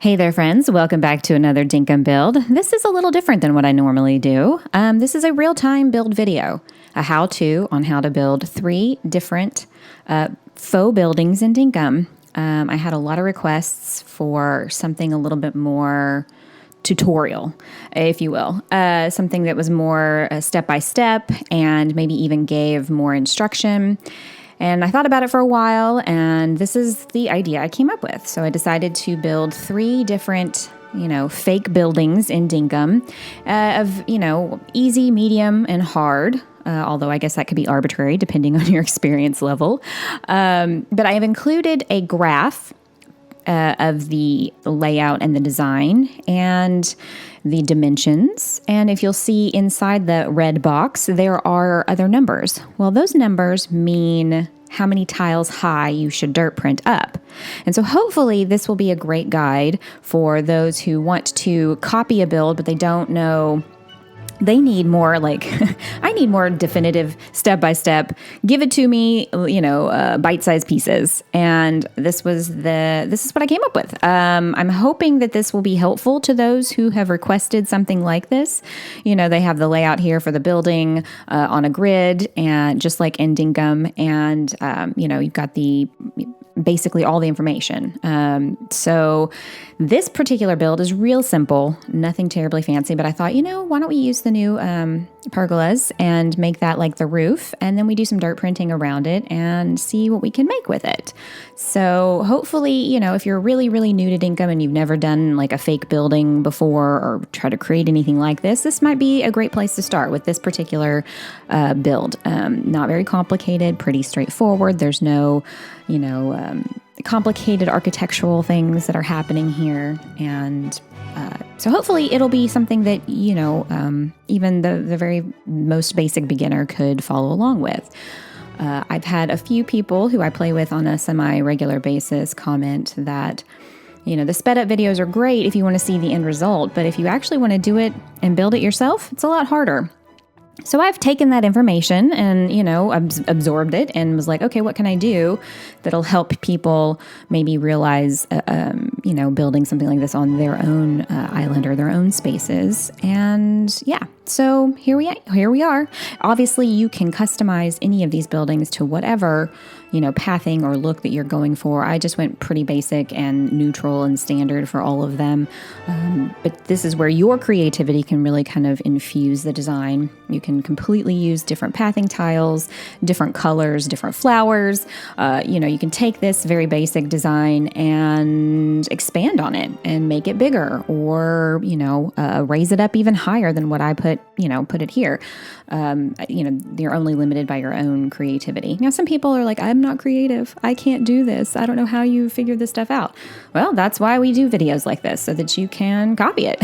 Hey there, friends. Welcome back to another Dinkum build. This is a little different than what I normally do. This is a real-time build video, a how-to on how to build 3 different faux buildings in Dinkum. I had a lot of requests for something a little bit more tutorial, if you will, something that was more step-by-step and maybe even gave more instruction. And I thought about it for a while, and this is the idea I came up with. So I decided to build 3 different, fake buildings in Dinkum of, easy, medium, and hard. Although I guess that could be arbitrary depending on your experience level. But I have included a graph of the layout and the design and the dimensions. And if you'll see inside the red box, there are other numbers. Well, those numbers mean how many tiles high you should dirt print up. And so hopefully this will be a great guide for those who want to copy a build, but they don't know. They need more I need more definitive step-by-step, give it to me, bite-sized pieces. And this is what I came up with. I'm hoping that this will be helpful to those who have requested something like this. They have the layout here for the building on a grid, and just like in Dinkum, and you've got basically all the information. So this particular build is real simple, nothing terribly fancy, but I thought, why don't we use the new pergolas and make that like the roof, and then we do some dirt printing around it and see what we can make with it. So hopefully, if you're really, really new to Dinkum and you've never done like a fake building before or try to create anything like this might be a great place to start with this particular build. Not very complicated, pretty straightforward. There's no, complicated architectural things that are happening here. And so hopefully it'll be something that, even the very most basic beginner could follow along with. I've had a few people who I play with on a semi-regular basis comment that, the sped up videos are great if you want to see the end result, but if you actually want to do it and build it yourself, it's a lot harder. So I've taken that information and, absorbed it and was like, okay, what can I do that'll help people maybe realize, building something like this on their own island or their own spaces. And yeah, so here we are. Obviously, you can customize any of these buildings to whatever, pathing or look that you're going for. I just went pretty basic and neutral and standard for all of them. But this is where your creativity can really kind of infuse the design. You can completely use different pathing tiles, different colors, different flowers. You can take this very basic design and expand on it and make it bigger, or, raise it up even higher than what I put it here. You're only limited by your own creativity. Now, some people are like, I'm not creative. I can't do this. I don't know how you figure this stuff out. Well, that's why we do videos like this, so that you can copy it.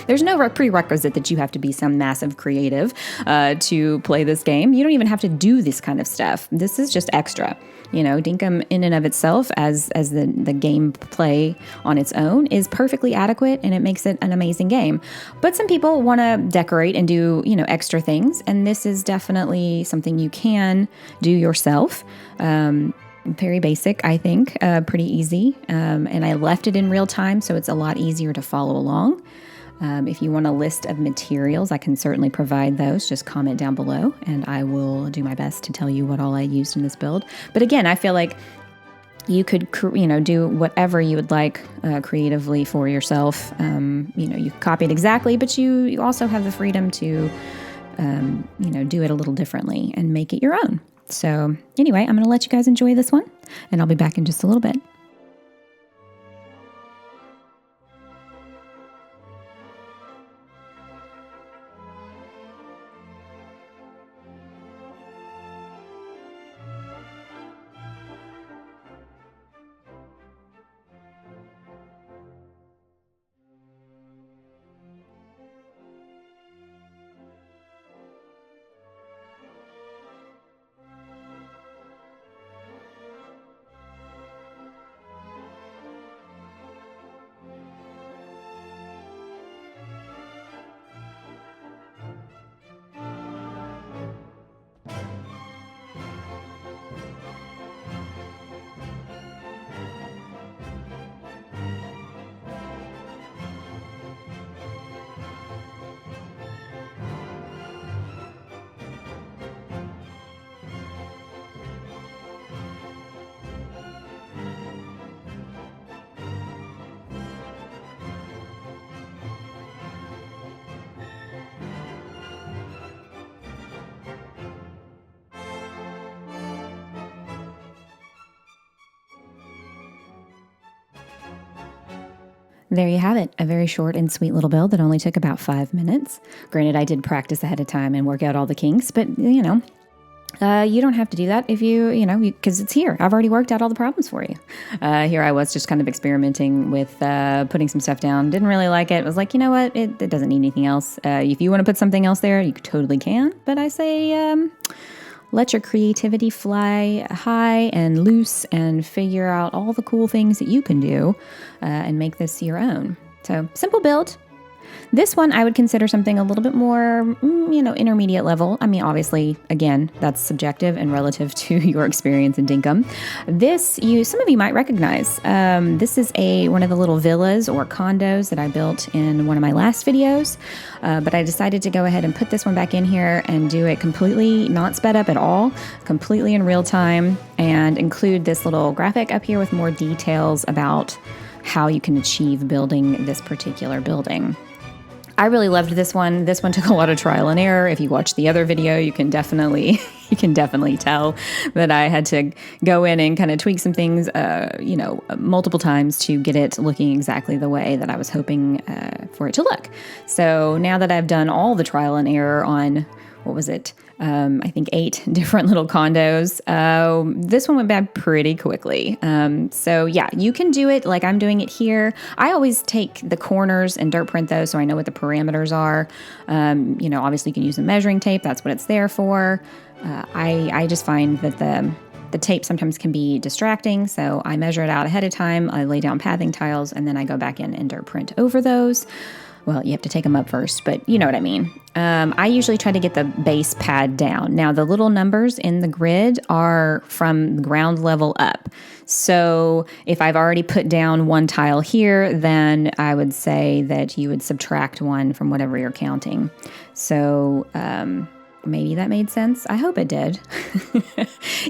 There's no prerequisite that you have to be some massive creative to play this game. You don't even have to do this kind of stuff. This is just extra. Dinkum in and of itself as the game play on its own is perfectly adequate, and it makes it an amazing game. But some people want to decorate and do, extra things, and this is definitely something you can do yourself. Very basic, I think, pretty easy. And I left it in real time, so it's a lot easier to follow along. If you want a list of materials, I can certainly provide those. Just comment down below, and I will do my best to tell you what all I used in this build. But again, I feel like you could, do whatever you would like creatively for yourself. You copy it exactly, but you also have the freedom to, do it a little differently and make it your own. So anyway, I'm going to let you guys enjoy this one, and I'll be back in just a little bit. There you have it, a very short and sweet little build that only took about 5 minutes. Granted, I did practice ahead of time and work out all the kinks, but you don't have to do that if because it's here. I've already worked out all the problems for you. Here I was just kind of experimenting with putting some stuff down. Didn't really like it. I was like, you know what? It doesn't need anything else. If you want to put something else there, you totally can. But I say, let your creativity fly high and loose and figure out all the cool things that you can do and make this your own. So simple build. This one I would consider something a little bit more, intermediate level. I mean, obviously, again, that's subjective and relative to your experience in Dinkum. Some of you might recognize. This is one of the little villas or condos that I built in one of my last videos. But I decided to go ahead and put this one back in here and do it completely not sped up at all, completely in real time, and include this little graphic up here with more details about how you can achieve building this particular building. I really loved this one. This one took a lot of trial and error. If you watch the other video, you can definitely tell that I had to go in and kind of tweak some things, multiple times to get it looking exactly the way that I was hoping for it to look. So now that I've done all the trial and error on, I think 8 different little condos. This one went bad pretty quickly. So yeah, you can do it like I'm doing it here. I always take the corners and dirt print those so I know what the parameters are. Obviously you can use a measuring tape. That's what it's there for. I just find that the tape sometimes can be distracting, so I measure it out ahead of time. I lay down pathing tiles, and then I go back in and dirt print over those. Well, you have to take them up first, but you know what I mean. I usually try to get the base pad down. Now, the little numbers in the grid are from ground level up. So if I've already put down one tile here, then I would say that you would subtract one from whatever you're counting. So maybe that made sense. I hope it did.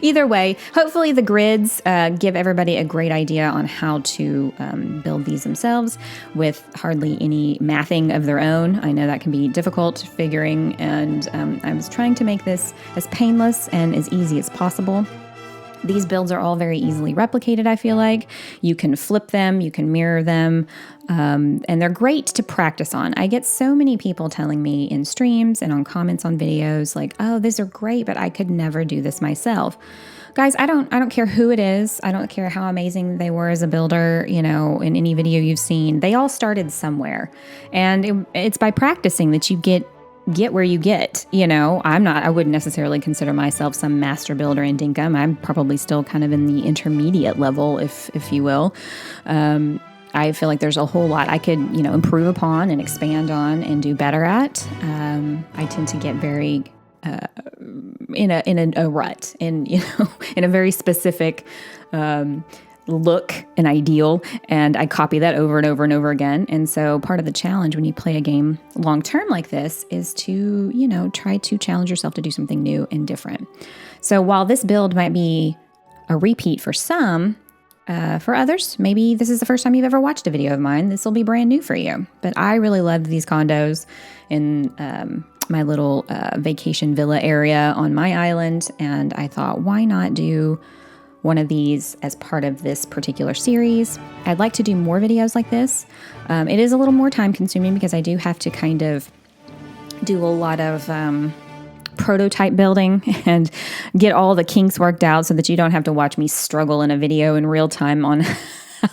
Either way, hopefully the grids give everybody a great idea on how to build these themselves with hardly any mathing of their own. I know that can be difficult figuring, and I was trying to make this as painless and as easy as possible. These builds are all very easily replicated, I feel like. You can flip them, you can mirror them, and they're great to practice on. I get so many people telling me in streams and on comments on videos like, oh, these are great, but I could never do this myself. Guys, I don't care who it is. I don't care how amazing they were as a builder, in any video you've seen. They all started somewhere. And it's by practicing that you get where you get. I wouldn't necessarily consider myself some master builder in Dinkum. I'm probably still kind of in the intermediate level, if you will. I feel like there's a whole lot I could, improve upon and expand on and do better at. I tend to get very in a rut, in a very specific look and ideal, and I copy that over and over and over again. And so part of the challenge when you play a game long term like this is to, try to challenge yourself to do something new and different. So while this build might be a repeat for some, for others, maybe this is the first time you've ever watched a video of mine. This will be brand new for you. But I really loved these condos in my little vacation villa area on my island, and I thought, why not do one of these as part of this particular series. I'd like to do more videos like this. It is a little more time consuming because I do have to kind of do a lot of prototype building and get all the kinks worked out so that you don't have to watch me struggle in a video in real time on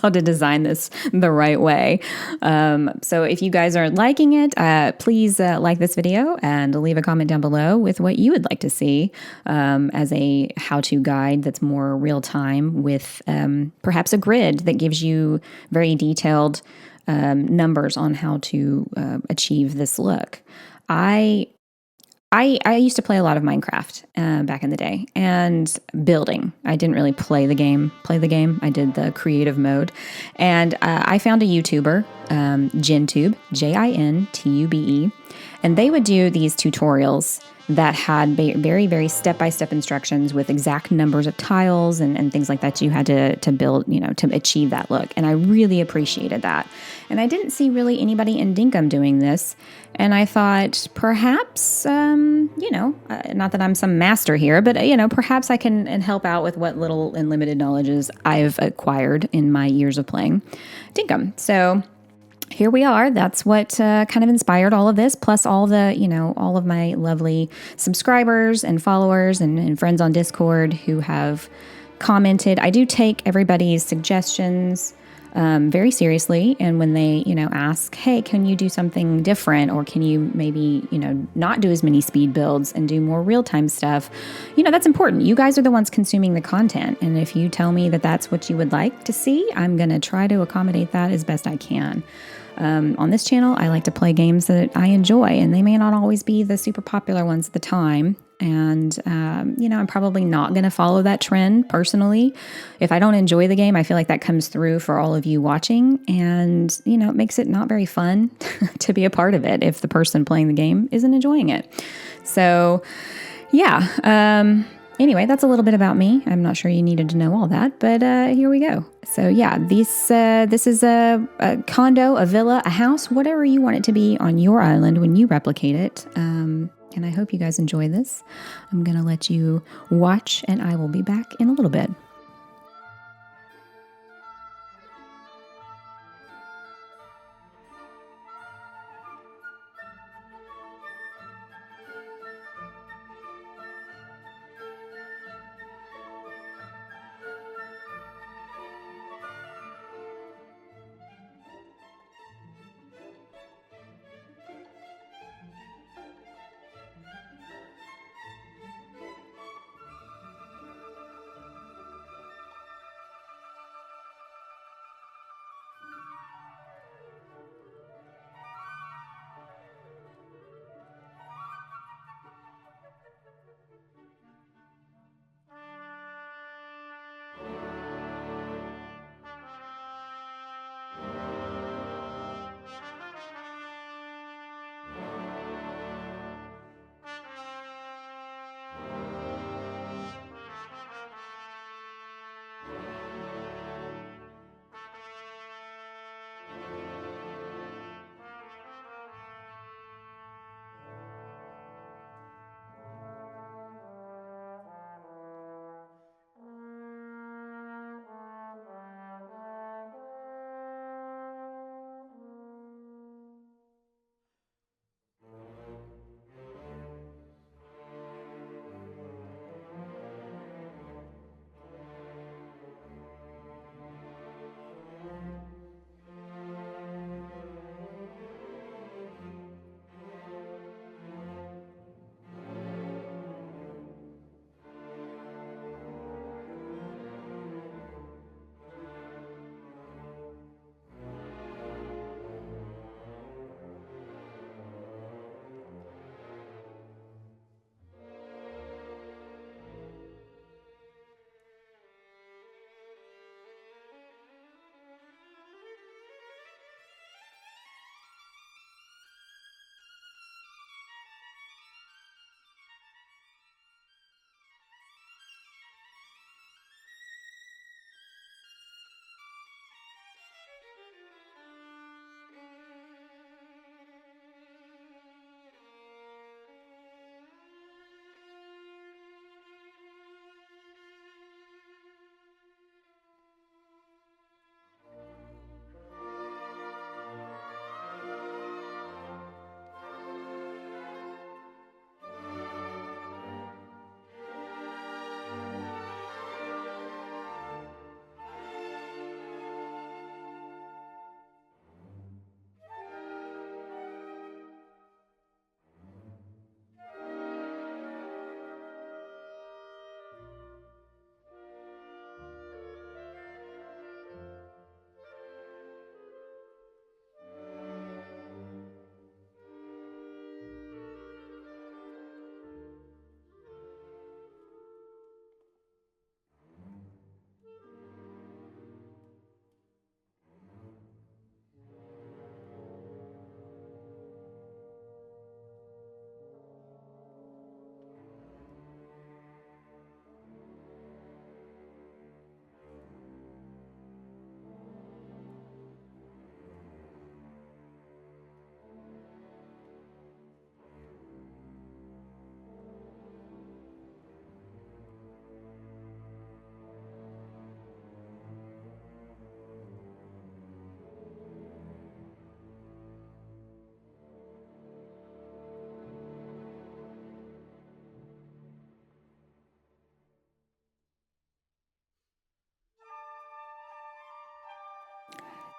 how to design this the right way. So if you guys are liking it, please like this video and leave a comment down below with what you would like to see as a how-to guide that's more real time with perhaps a grid that gives you very detailed numbers on how to achieve this look. I used to play a lot of Minecraft back in the day, and building. I didn't really play the game. I did the creative mode. And I found a YouTuber, Jintube, Jintube, and they would do these tutorials that had very, very step-by-step instructions with exact numbers of tiles and things like that you had to build, to achieve that look. And I really appreciated that. And I didn't see really anybody in Dinkum doing this. And I thought perhaps, not that I'm some master here, but, perhaps I can help out with what little and limited knowledges I've acquired in my years of playing Dinkum. So here we are. That's what kind of inspired all of this, plus all the, all of my lovely subscribers and followers and friends on Discord who have commented. I do take everybody's suggestions very seriously. And when they, ask, hey, can you do something different? Or can you maybe, not do as many speed builds and do more real-time stuff? That's important. You guys are the ones consuming the content. And if you tell me that that's what you would like to see, I'm going to try to accommodate that as best I can. On this channel, I like to play games that I enjoy, and they may not always be the super popular ones at the time. And, I'm probably not going to follow that trend personally. If I don't enjoy the game, I feel like that comes through for all of you watching. And, it makes it not very fun to be a part of it if the person playing the game isn't enjoying it. So, yeah. Anyway, that's a little bit about me. I'm not sure you needed to know all that, but here we go. So yeah, this is a condo, a villa, a house, whatever you want it to be on your island when you replicate it. And I hope you guys enjoy this. I'm going to let you watch, and I will be back in a little bit.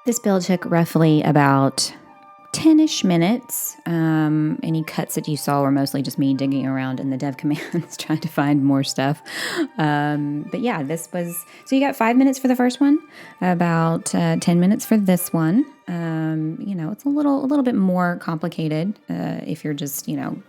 This build took roughly about 10-ish minutes. Any cuts that you saw were mostly just me digging around in the dev commands trying to find more stuff. But yeah, so you got 5 minutes for the first one, about 10 minutes for this one. It's a little bit more complicated if you're just,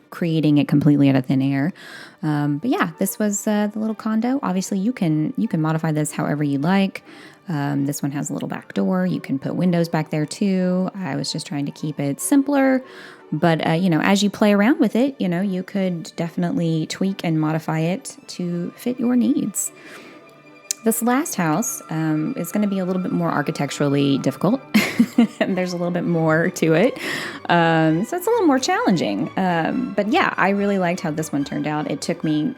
creating it completely out of thin air. But yeah, this was the little condo. Obviously, you can modify this however you like. This one has a little back door. You can put windows back there too. I was just trying to keep it simpler. But, as you play around with it, you could definitely tweak and modify it to fit your needs. This last house is going to be a little bit more architecturally difficult. And there's a little bit more to it. So it's a little more challenging. But yeah, I really liked how this one turned out. It took me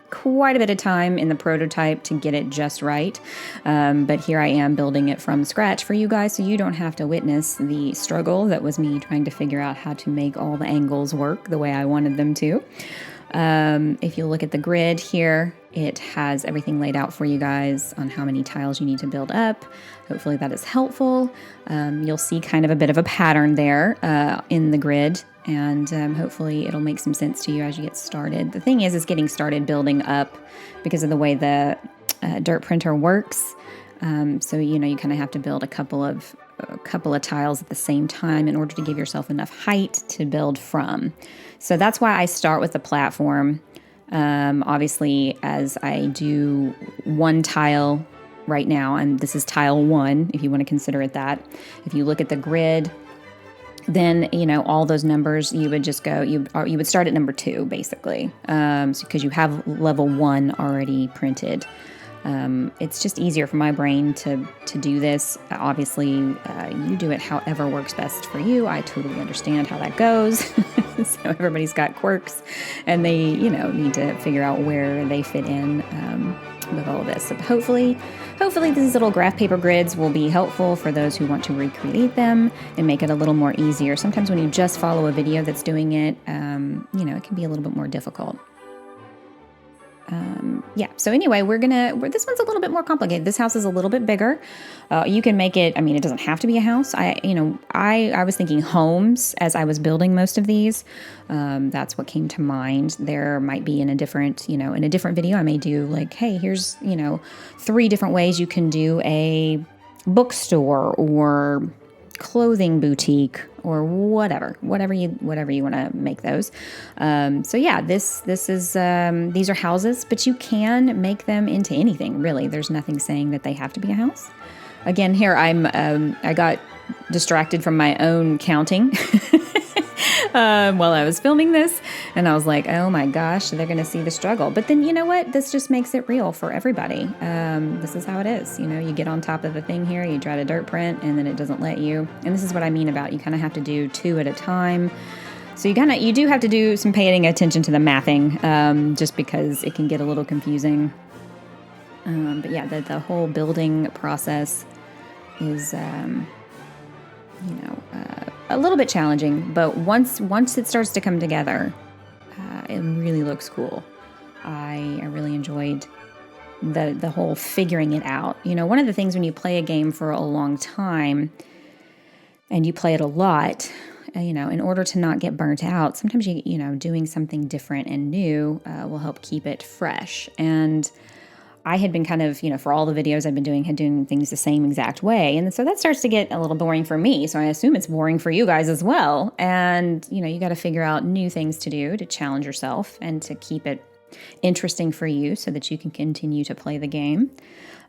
quite a bit of time in the prototype to get it just right. But here I am building it from scratch for you guys, so you don't have to witness the struggle that was me trying to figure out how to make all the angles work the way I wanted them to. If you look at the grid here, it has everything laid out for you guys on how many tiles you need to build up. Hopefully that is helpful. You'll see kind of a bit of a pattern there in the grid, and hopefully it'll make some sense to you as you get started. The thing is getting started building up because of the way the dirt printer works. So you kind of have to build a couple of tiles at the same time in order to give yourself enough height to build from. So that's why I start with the platform. Obviously, as I do one tile right now, and this is tile 1, if you want to consider it that. If you look at the grid, then, all those numbers, you would just go, you would start at number 2, basically, because you have level 1 already printed. It's just easier for my brain to do this. Obviously, you do it however works best for you. I totally understand how that goes. So everybody's got quirks, and they, need to figure out where they fit in with all of this. So hopefully these little graph paper grids will be helpful for those who want to recreate them and make it a little more easier. Sometimes when you just follow a video that's doing it, it can be a little bit more difficult. So anyway, this one's a little bit more complicated. This house is a little bit bigger. You can make it, it doesn't have to be a house. I was thinking homes as I was building most of these. That's what came to mind. There might be in a different video, I may do like, hey, here's, 3 different ways you can do a bookstore or clothing boutique or whatever you want to make those. So yeah, this is these are houses, but you can make them into anything, really. There's nothing saying that they have to be a house. Again, here I got distracted from my own counting while I was filming this, and I was like, oh my gosh, they're going to see the struggle. But then, you know what? This just makes it real for everybody. This is how it is. You get on top of the thing here, you try to dirt print, and then it doesn't let you. And this is what I mean about you kind of have to do 2 at a time. So you do have to do some paying attention to the mathing, just because it can get a little confusing. But yeah, the whole building process is, a little bit challenging, but once it starts to come together, it really looks cool. I really enjoyed the whole figuring it out. One of the things when you play a game for a long time and you play it a lot, in order to not get burnt out, sometimes doing something different and new will help keep it fresh. And I had been kind of, for all the videos I've been doing, things the same exact way. And so that starts to get a little boring for me. So I assume it's boring for you guys as well. And, you got to figure out new things to do to challenge yourself and to keep it interesting for you so that you can continue to play the game.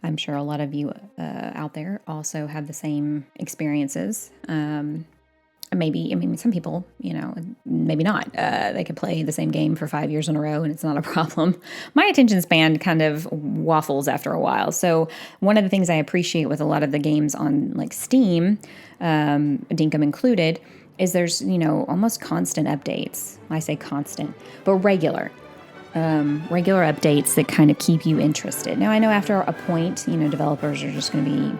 I'm sure a lot of you out there also have the same experiences. Maybe, some people, maybe not. They could play the same game for 5 years in a row and it's not a problem. My attention span kind of waffles after a while. So one of the things I appreciate with a lot of the games on like Steam, Dinkum included, is there's, almost constant updates. I say constant, but regular updates that kind of keep you interested. Now, I know after a point, developers are just going to be,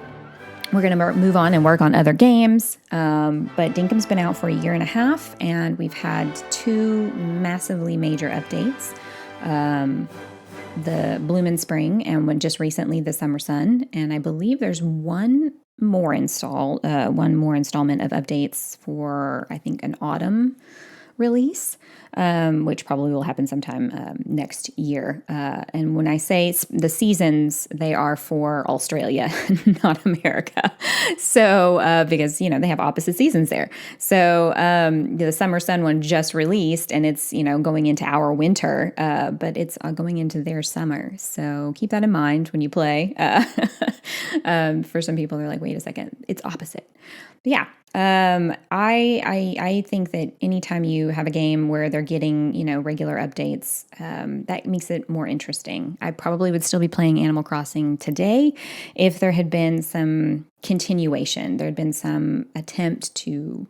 we're going to move on and work on other games. But Dinkum's been out for 1.5 years, and we've had 2 massively major updates. The Bloom in Spring, and just recently the Summer Sun. And I believe there's one one more installment of updates for, I think, an autumn release, which probably will happen sometime next year. And when I say the seasons, they are for Australia, not America. So because they have opposite seasons there. So the Summer Sun one just released, and it's going into our winter, but it's going into their summer. So keep that in mind when you play. For some people, they're like, wait a second, it's opposite. But yeah. I think that anytime you have a game where they're getting, regular updates, that makes it more interesting. I probably would still be playing Animal Crossing today if there had been some continuation. There had been some attempt to,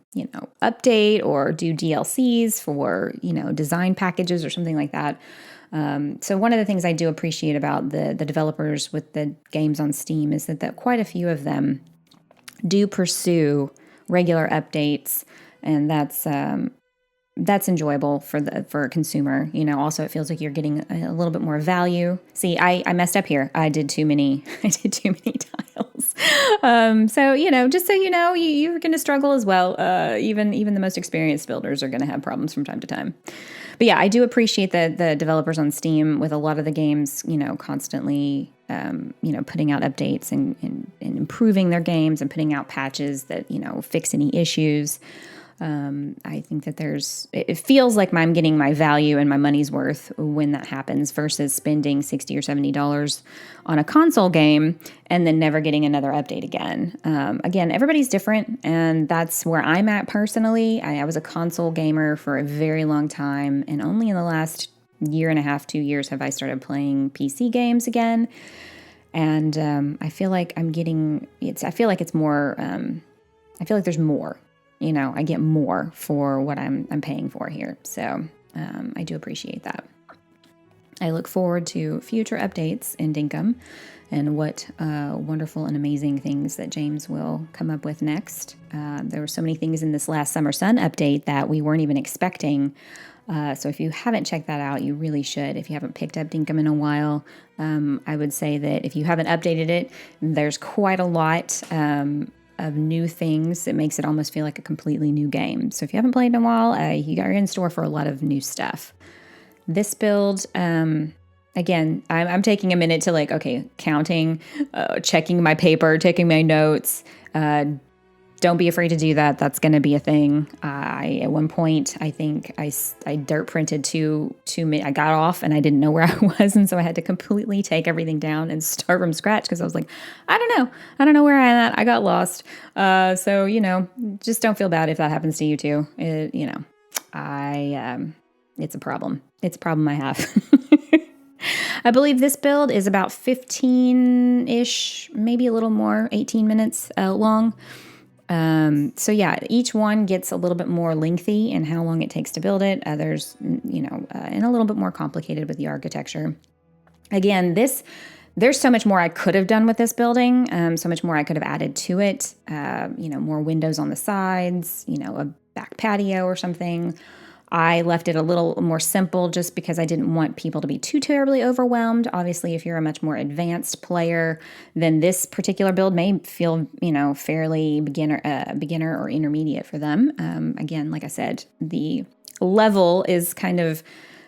update or do DLCs for, design packages or something like that. So one of the things I do appreciate about the developers with the games on Steam is that quite a few of them do pursue regular updates, and that's enjoyable for a consumer. Also it feels like you're getting a little bit more value. See, I messed up here. I did too many tiles. So just so you're going to struggle as well. Even the most experienced builders are going to have problems from time to time. But yeah, I do appreciate the developers on Steam with a lot of the games, constantly putting out updates and improving their games and putting out patches that, fix any issues. I think that it feels like I'm getting my value and my money's worth when that happens versus spending $60 or $70 on a console game and then never getting another update again. Again, everybody's different, and that's where I'm at personally. I was a console gamer for a very long time, and only in the last year and a half, 2 years have I started playing PC games again. And I feel like I feel like it's more, I feel like there's more. I get more for what I'm paying for here. So I do appreciate that. I look forward to future updates in Dinkum and what wonderful and amazing things that James will come up with next. There were so many things in this last Summer Sun update that we weren't even expecting. So if you haven't checked that out, you really should. If you haven't picked up Dinkum in a while, I would say that if you haven't updated it, there's quite a lot of new things. It makes it almost feel like a completely new game. So if you haven't played in a while, you are in store for a lot of new stuff. This build, again, I'm taking a minute to counting, checking my paper, taking my notes. Don't be afraid to do that. That's going to be a thing. At one point, I think I dirt printed too many. I got off and I didn't know where I was. And so I had to completely take everything down and start from scratch because I was like, I don't know where I'm at. I got lost. So, just don't feel bad if that happens to you too. It's a problem. It's a problem I have. I believe this build is about 15-ish, maybe a little more, 18 minutes long. So yeah, each one gets a little bit more lengthy in how long it takes to build it. Others, and a little bit more complicated with the architecture. Again, there's so much more I could have done with this building. So much more I could have added to it. More windows on the sides, a back patio or something. I left it a little more simple just because I didn't want people to be too terribly overwhelmed. Obviously, if you're a much more advanced player, then this particular build may feel, fairly beginner or intermediate for them. Again, like I said, the level is kind of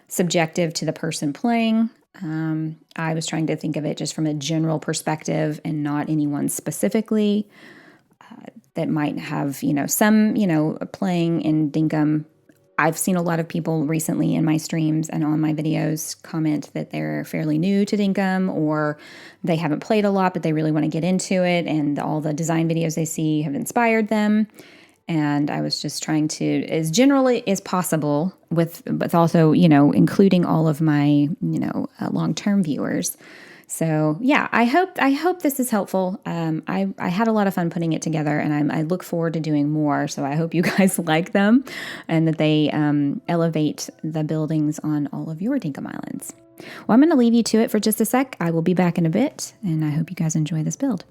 subjective to the person playing. I was trying to think of it just from a general perspective and not anyone specifically that might have, some, playing in Dinkum. I've seen a lot of people recently in my streams and on my videos comment that they're fairly new to Dinkum or they haven't played a lot, but they really want to get into it. And all the design videos they see have inspired them. And I was just trying to, as generally as possible, with also, including all of my, long-term viewers. So yeah, I hope this is helpful. I had a lot of fun putting it together, and I look forward to doing more. So I hope you guys like them, and that they elevate the buildings on all of your Dinkum Islands. Well, I'm going to leave you to it for just a sec. I will be back in a bit, and I hope you guys enjoy this build.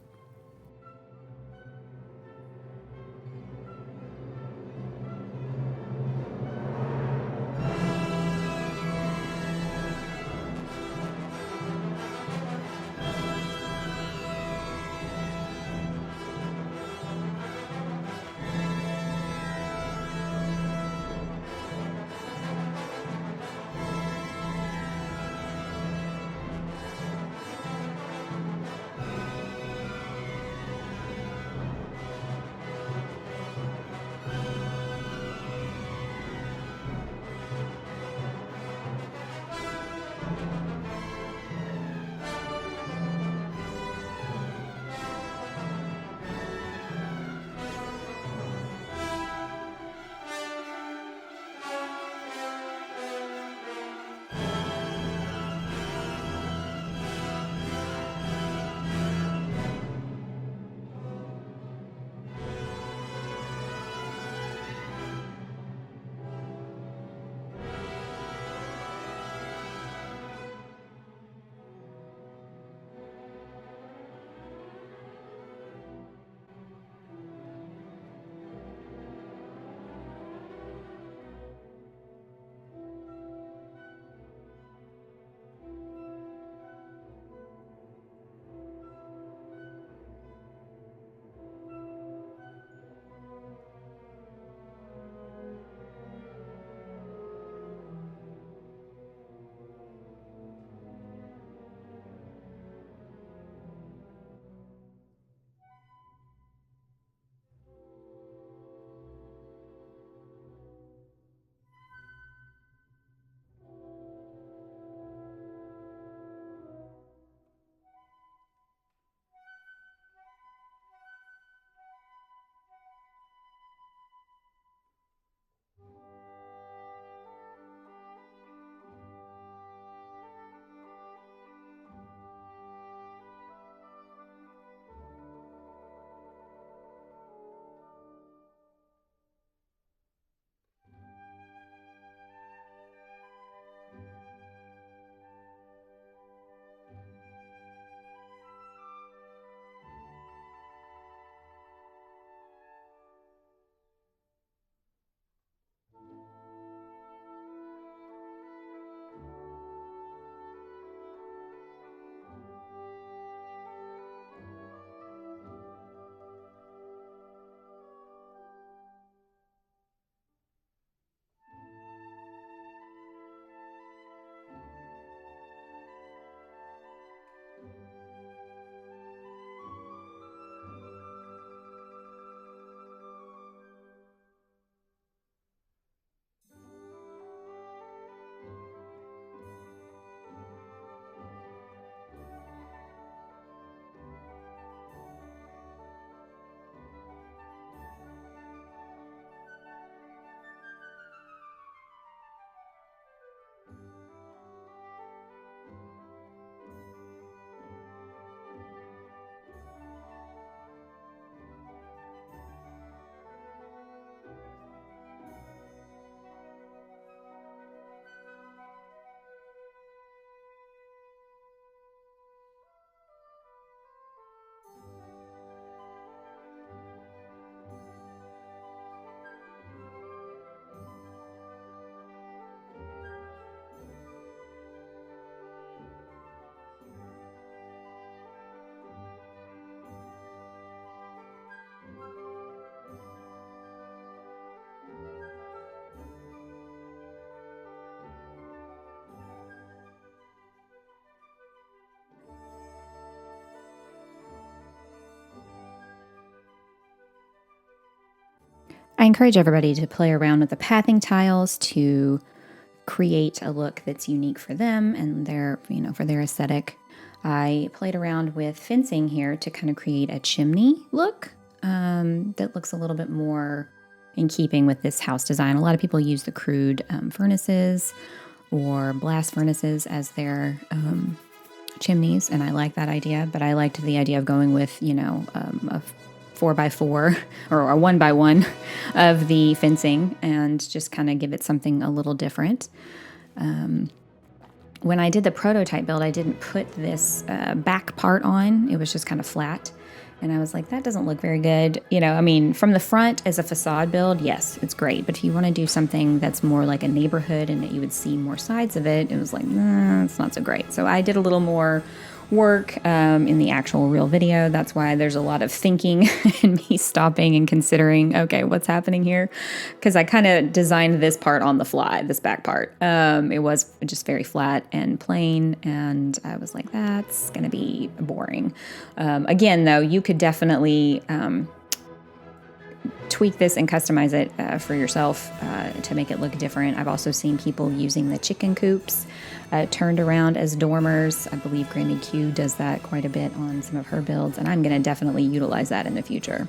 I encourage everybody to play around with the pathing tiles to create a look that's unique for them and their, for their aesthetic. I played around with fencing here to kind of create a chimney look that looks a little bit more in keeping with this house design. A lot of people use the crude furnaces or blast furnaces as their chimneys, and I like that idea, but I liked the idea of going with, a 4x4 or a 1x1 of the fencing and just kind of give it something a little different. When I did the prototype build, I didn't put this back part on. It was just kind of flat. And I was like, that doesn't look very good. From the front as a facade build, yes, it's great. But if you want to do something that's more like a neighborhood and that you would see more sides of it, it was like, nah, it's not so great. So I did a little more work in the actual real video. That's why there's a lot of thinking and me stopping and considering, okay, what's happening here? Because I kind of designed this part on the fly, this back part. It was just very flat and plain, and I was like, that's going to be boring. Again, though, you could definitely tweak this and customize it for yourself to make it look different. I've also seen people using the chicken coops turned around as dormers. I believe Granny Q does that quite a bit on some of her builds, and I'm going to definitely utilize that in the future.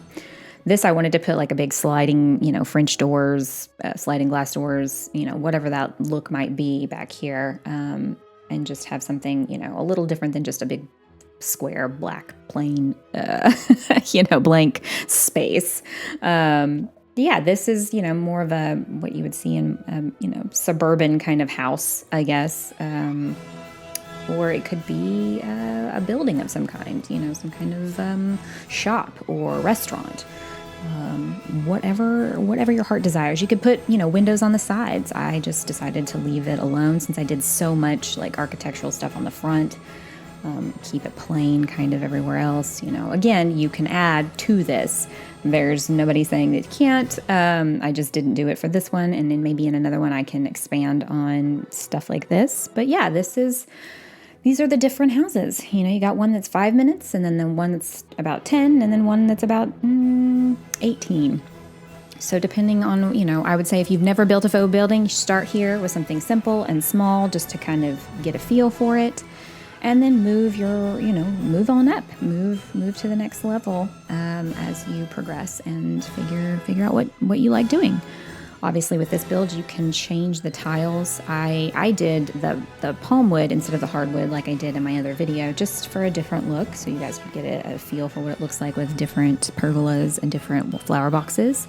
This I wanted to put like a big sliding, French doors, sliding glass doors, whatever that look might be back here, and just have something, a little different than just a big square, black, plain, blank space. This is, more of a, what you would see in, suburban kind of house, I guess. Or it could be a building of some kind, some kind of shop or restaurant. Whatever your heart desires. You could put, windows on the sides. I just decided to leave it alone since I did so much like architectural stuff on the front. Keep it plain kind of everywhere else. Again, you can add to this. There's nobody saying that you can't. I just didn't do it for this one. And then maybe in another one I can expand on stuff like this. But yeah, these are the different houses. You got one that's 5 minutes, and then the one that's about 10, and then one that's about 18. So depending on, I would say if you've never built a faux building, start here with something simple and small just to kind of get a feel for it. And then move on up, move to the next level as you progress and figure out what you like doing. Obviously, with this build, you can change the tiles. I did the palm wood instead of the hardwood like I did in my other video, just for a different look, so you guys could get a feel for what it looks like with different pergolas and different flower boxes.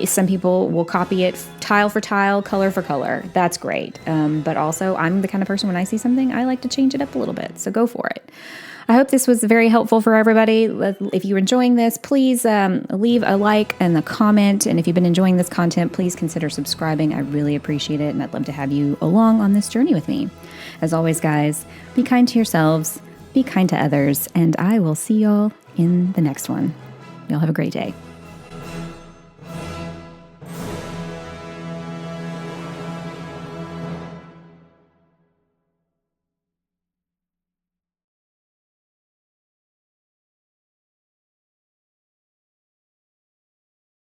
Some people will copy it tile for tile, color for color. That's great. But also, I'm the kind of person, when I see something, I like to change it up a little bit. So go for it. I hope this was very helpful for everybody. If you're enjoying this, please leave a like and a comment. And if you've been enjoying this content, please consider subscribing. I really appreciate it. And I'd love to have you along on this journey with me. As always, guys, be kind to yourselves, be kind to others, and I will see y'all in the next one. Y'all have a great day.